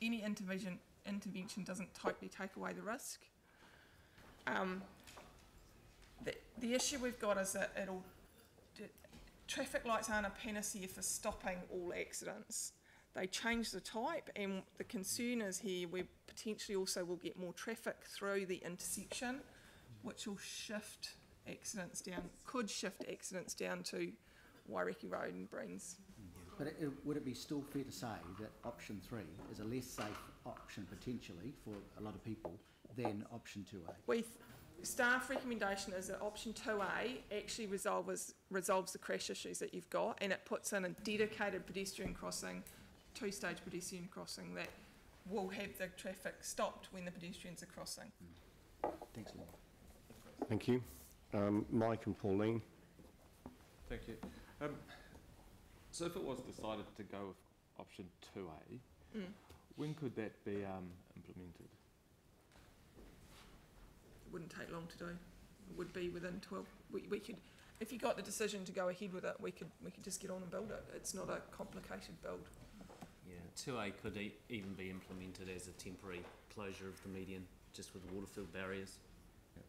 intervention doesn't totally take away the risk. The issue we've got is that traffic lights aren't a panacea for stopping all accidents. They change the type, and the concern is here we potentially also will get more traffic through the intersection, which will shift accidents down, could shift accidents down to Waimaero Road and Breens. But would it be still fair to say that option 3 is a less safe option potentially for a lot of people than option 2A? Staff recommendation is that option 2A actually resolves the crash issues that you've got, and it puts in a dedicated pedestrian crossing, 2-stage pedestrian crossing that will have the traffic stopped when the pedestrians are crossing. Thanks, Lynn. Thank you. Mike and Pauline. Thank you. So if it was decided to go with option 2A, when could that be implemented? It wouldn't take long to do. It would be within 12. We could, if you got the decision to go ahead with it, we could just get on and build it. It's not a complicated build. Yeah, 2A could even be implemented as a temporary closure of the median, just with waterfield barriers,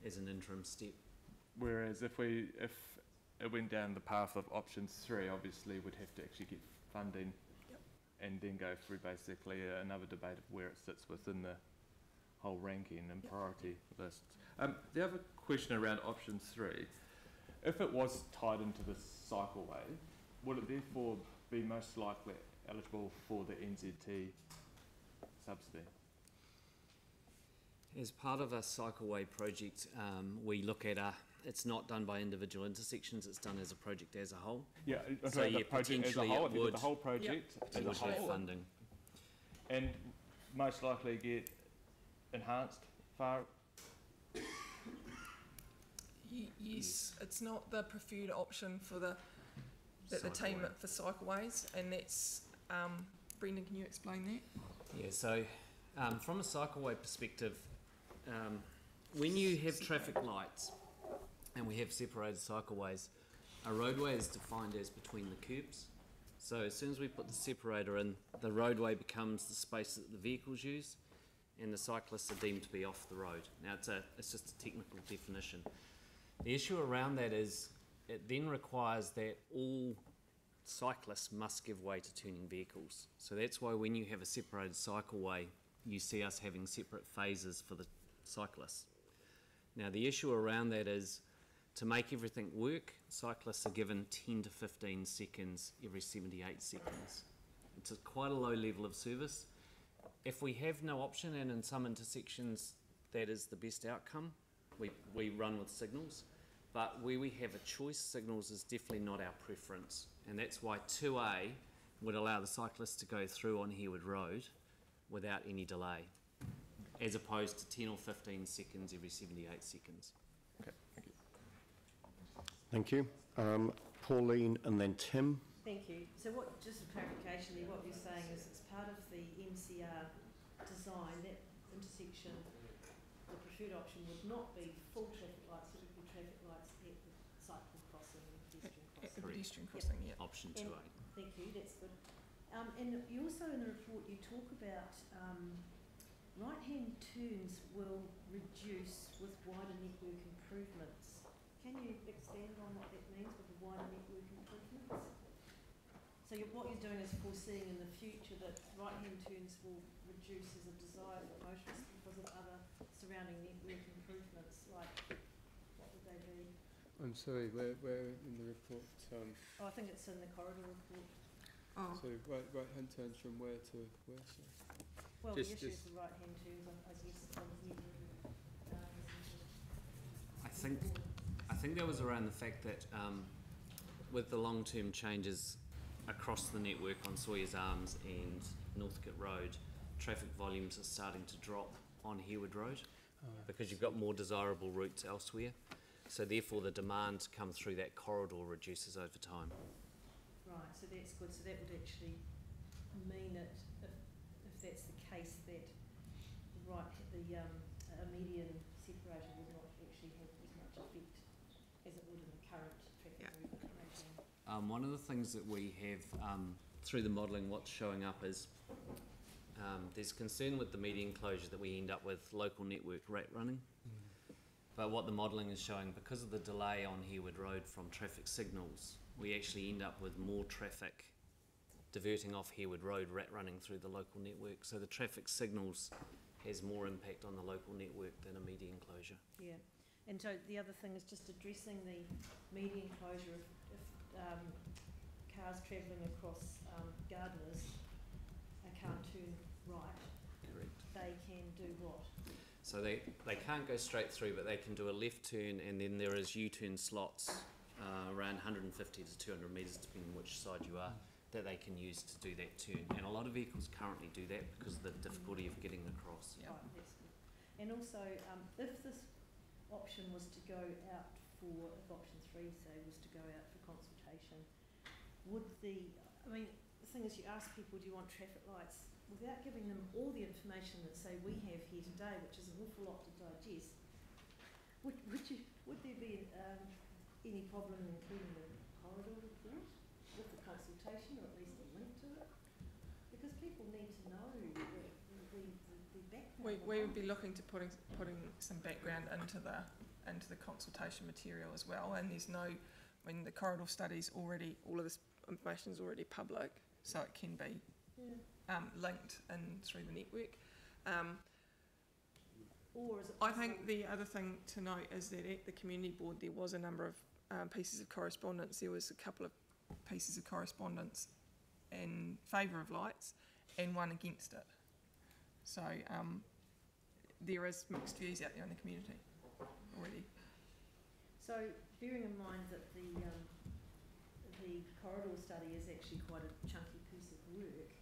as an interim step. Whereas if it went down the path of option 3, obviously we'd have to actually get funding and then go through basically another debate of where it sits within the whole ranking and priority lists. The other question around option 3. If it was tied into the cycleway, would it therefore be most likely eligible for the NZT subsidy? As part of a cycleway project, we look at it's not done by individual intersections, it's done as a project as a whole. Yeah, So yeah, the project as a potentially whole, it would, the whole project as a would have whole, funding. and most likely get enhanced far. Yes, it's not the preferred option for the team Cycleway. for cycleways, and that's Brendan. Can you explain that? Yeah, so from a cycleway perspective, when you have traffic lights and we have separated cycleways, a roadway is defined as between the curbs. So as soon as we put the separator in, the roadway becomes the space that the vehicles use, and the cyclists are deemed to be off the road. Now it's just a technical definition. The issue around that is it then requires that all cyclists must give way to turning vehicles. So that's why when you have a separated cycleway, you see us having separate phases for the cyclists. Now the issue around that is to make everything work, cyclists are given 10 to 15 seconds every 78 seconds. It's quite a low level of service. If we have no option, and in some intersections that is the best outcome, we run with signals, but where we have a choice, signals is definitely not our preference, and that's why 2A would allow the cyclists to go through on Harewood Road without any delay, as opposed to 10 or 15 seconds every 78 seconds. Okay, thank you. Thank you. Pauline and then Tim. Thank you. So just a clarification there, what you're saying is it's part of the MCR design, that intersection, the preferred option would not be full traffic lights, it would be traffic lights at the cycle crossing and pedestrian crossing. At the pedestrian crossing, yeah. Option 2A. Thank you, that's good. And you also in the report you talk about right-hand turns will reduce with wider network improvements. Can you expand on what that means with the wider network improvements? So what you're doing is foreseeing in the future that right-hand turns will reduce as a desire for motorists because of other surrounding network improvements, like what would they be? I'm sorry, where in the report? I think it's in the corridor report. Oh. So right-hand turns from where to where, sorry? Well, the issue is the right-hand turns, I guess, on the I think that was around the fact that with the long-term changes across the network on Sawyers Arms and Northcote Road, traffic volumes are starting to drop on Harewood Road because you've got more desirable routes elsewhere. So therefore the demand to come through that corridor reduces over time. Right, so that's good. So that would actually mean that if that's the case, that a median separator would not actually have as much effect as it would in the current traffic movement regime. One of the things that we have through the modelling, what's showing up is there's concern with the median closure that we end up with local network rat running. But what the modelling is showing, because of the delay on Harewood Road from traffic signals, we actually end up with more traffic diverting off Harewood Road, rat running through the local network. So the traffic signals has more impact on the local network than a median closure. Yeah, and so the other thing is just addressing the median closure. If cars travelling across Gardeners can't turn right, correct, they can do what? So they can't go straight through, but they can do a left turn, and then there is U-turn slots around 150 to 200 metres, depending on which side you are, that they can use to do that turn. And a lot of vehicles currently do that because of the difficulty of getting across. Yeah. Right, that's good. And also, if this option was to go out for, if option 3, say, was to go out for consultation, would the thing is, you ask people, do you want traffic lights, without giving them all the information that, say, we have here today, which is an awful lot to digest, would there be any problem in including the corridor report with the consultation, or at least a link to it? Because people need to know the background. We would be looking to putting some background into the consultation material as well, and there's no, the corridor study's already, all of this information is already public, so it can be linked in through the network. Or is it I possible? think the other thing to note is that at the community board there was a number of pieces of correspondence. There was a couple of pieces of correspondence in favour of lights and one against it. So there is mixed views out there in the community already. So, bearing in mind that the corridor study is actually quite a chunky piece of work,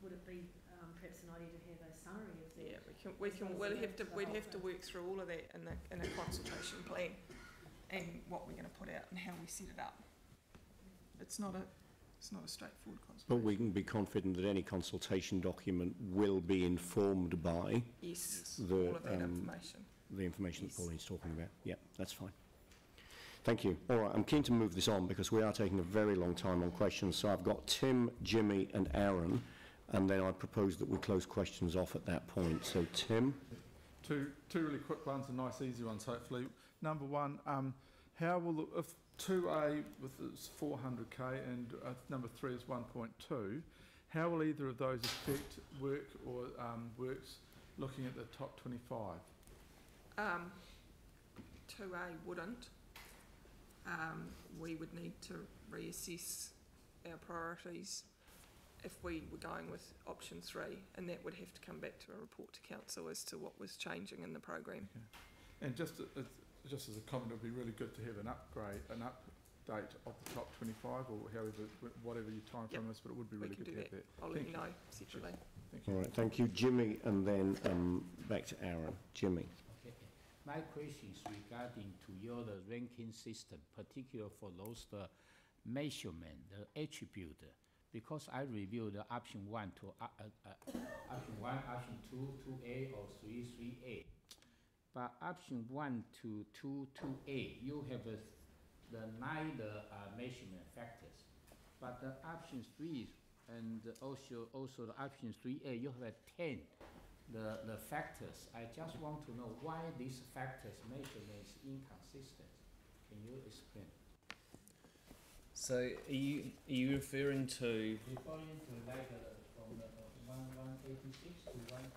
would it be perhaps an idea to have a summary of that? Yeah, we'd have to work through all of that in a consultation plan and what we're going to put out and how we set it up. It's not a straightforward consultation. But we can be confident that any consultation document will be informed by all of that information. The information that Pauline's talking about. Yeah, that's fine. Thank you. All right, I'm keen to move this on because we are taking a very long time on questions. So I've got Tim, Jimmy and Aaron, and then I propose that we close questions off at that point. So Tim? Two really quick ones and nice easy ones hopefully. Number one, how will, if 2A with its 400k and number 3 is 1.2, how will either of those affect work or works looking at the top 25? 2A wouldn't. We would need to reassess our priorities if we were going with option 3, and that would have to come back to a report to council as to what was changing in the program. Okay. And just as a comment, it would be really good to have an update of the top 25 or whatever your time frame is, but it would be really good to have that. I'll let you know separately. Thank you. All right, thank you. Jimmy, and then back to Aaron. Jimmy. Okay. My question is regarding to your ranking system, particularly for those measurement, the attribute, because I reviewed the option 1 to option 1, option 2, 2A or 3, 3A. But option 1 to 2, 2A, you have the 9 measurement factors. But the option 3 and also the option 3A, you have 10 the factors. I just want to know why these factors measurement is inconsistent. Can you explain? So are you referring to? Referring to like from 1186 to 190.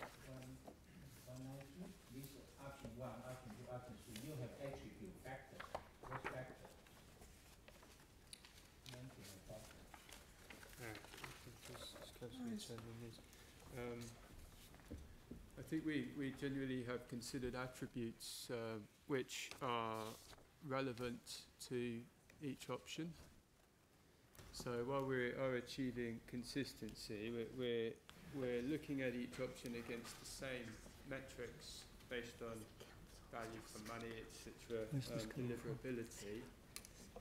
This option 1, option 2, option 3. You have attribute factors. What factors? I think we generally have considered attributes which are relevant to each option. So while we are achieving consistency, we're looking at each option against the same metrics based on value for money, etc., deliverability.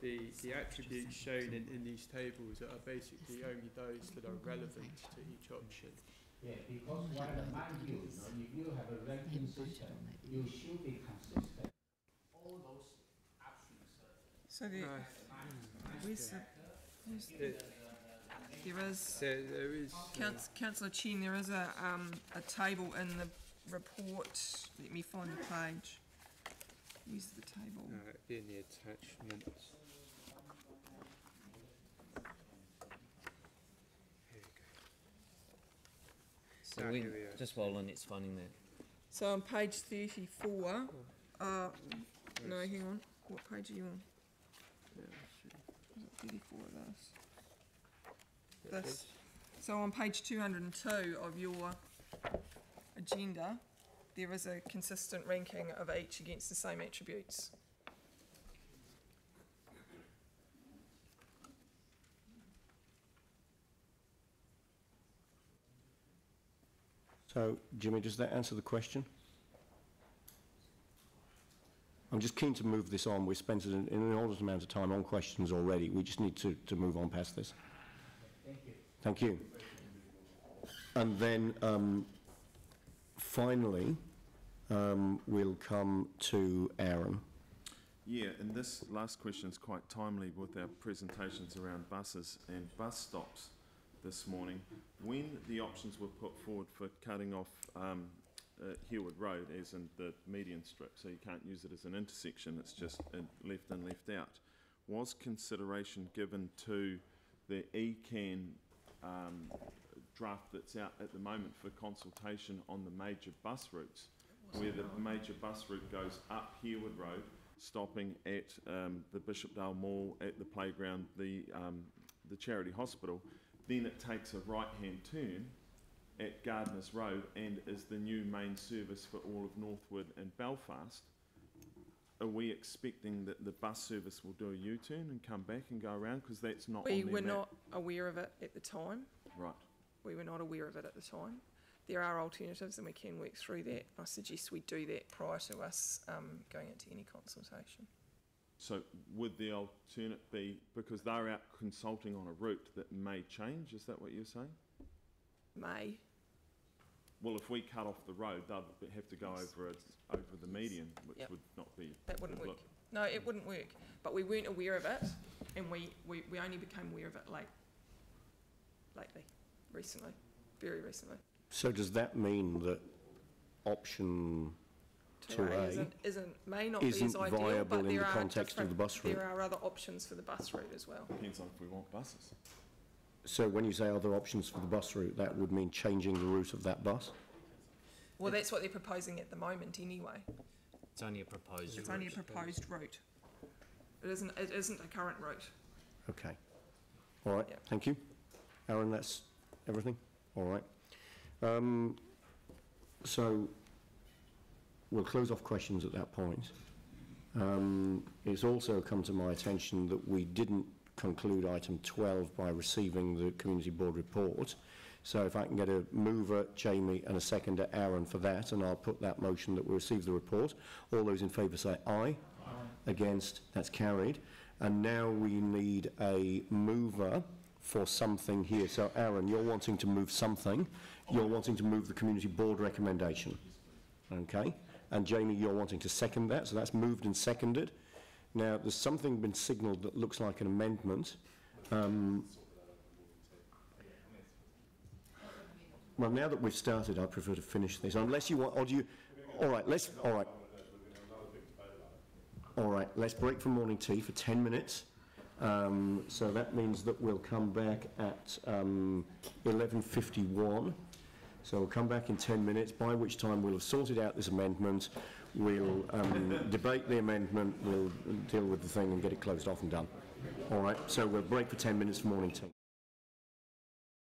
The attributes shown in these tables are basically only those that are relevant to each option. Yeah, because mind you, if you have a ranking system, you should be consistent. All those options. So there is Councillor Chen, there is a table in the report. Let me find the page. Where's the table? In the attachments. So just while Lynette's finding that. So on page 34, no, hang on. What page are you on? Is it 34 of this? So on page 202 of your agenda, there is a consistent ranking of each against the same attributes. So, Jimmy, does that answer the question? I'm just keen to move this on. We've spent an enormous amount of time on questions already. We just need to move on past this. Thank you. Thank you. And then, finally, we'll come to Aaron. Yeah, and this last question is quite timely with our presentations around buses and bus stops this morning. When the options were put forward for cutting off Harewood Road, as in the median strip, so you can't use it as an intersection, it's just left in, left out, was consideration given to the ECAN draft that's out at the moment for consultation on the major bus routes? where the major bus route goes up Harewood Road, stopping at the Bishopdale Mall, at the playground, the charity hospital, then it takes a right-hand turn at Gardeners Road and is the new main service for all of Northwood and Belfast. Are we expecting that the bus service will do a U-turn and come back and go around? Because that's not We on their were map. not aware of it at the time. Right. We were not aware of it at the time. There are alternatives and we can work through that. I suggest we do that prior to us going into any consultation. So would the alternate be, because they're out consulting on a route that may change, is that what you're saying? May. Well, if we cut off the road, they'll have to go over the median, which Yep. would not be... That wouldn't work. look. No, it wouldn't work. But we weren't aware of it, and we only became aware of it lately, recently, very recently. So does that mean that option 2A May not be as isn't ideal, viable but in there the are context of the bus route? There are other options for the bus route as well. Depends on if we want buses. So when you say other options for the bus route, that would mean changing the route of that bus? Well, that's what they're proposing at the moment anyway. It's only a proposed It's only a proposed route. It isn't a current route. Okay. All right, Yep. thank you. Aaron, that's everything? All right. So we'll close off questions at that point. It's also come to my attention that we didn't conclude item 12 by receiving the Community Board report. So if I can get a mover, Jamie, and a seconder, Aaron, for that, and I'll put that motion that we receive the report. All those in favour say aye. Aye. Against, that's carried. And now we need a mover for something here. So Aaron, you're wanting to move something. You're wanting to move the Community Board recommendation. Okay. And Jamie, you're wanting to second that. So that's moved and seconded. Now, there's something been signalled that looks like an amendment. Well, now that we've started, I prefer to finish this. Unless you want, or do you... All right, all right, let's break for morning tea for 10 minutes. So that means that we'll come back at 11:51. So we'll come back in 10 minutes, by which time we'll have sorted out this amendment. We'll debate the amendment, we'll deal with the thing and get it closed off and done. All right, so we'll break for 10 minutes for morning tea.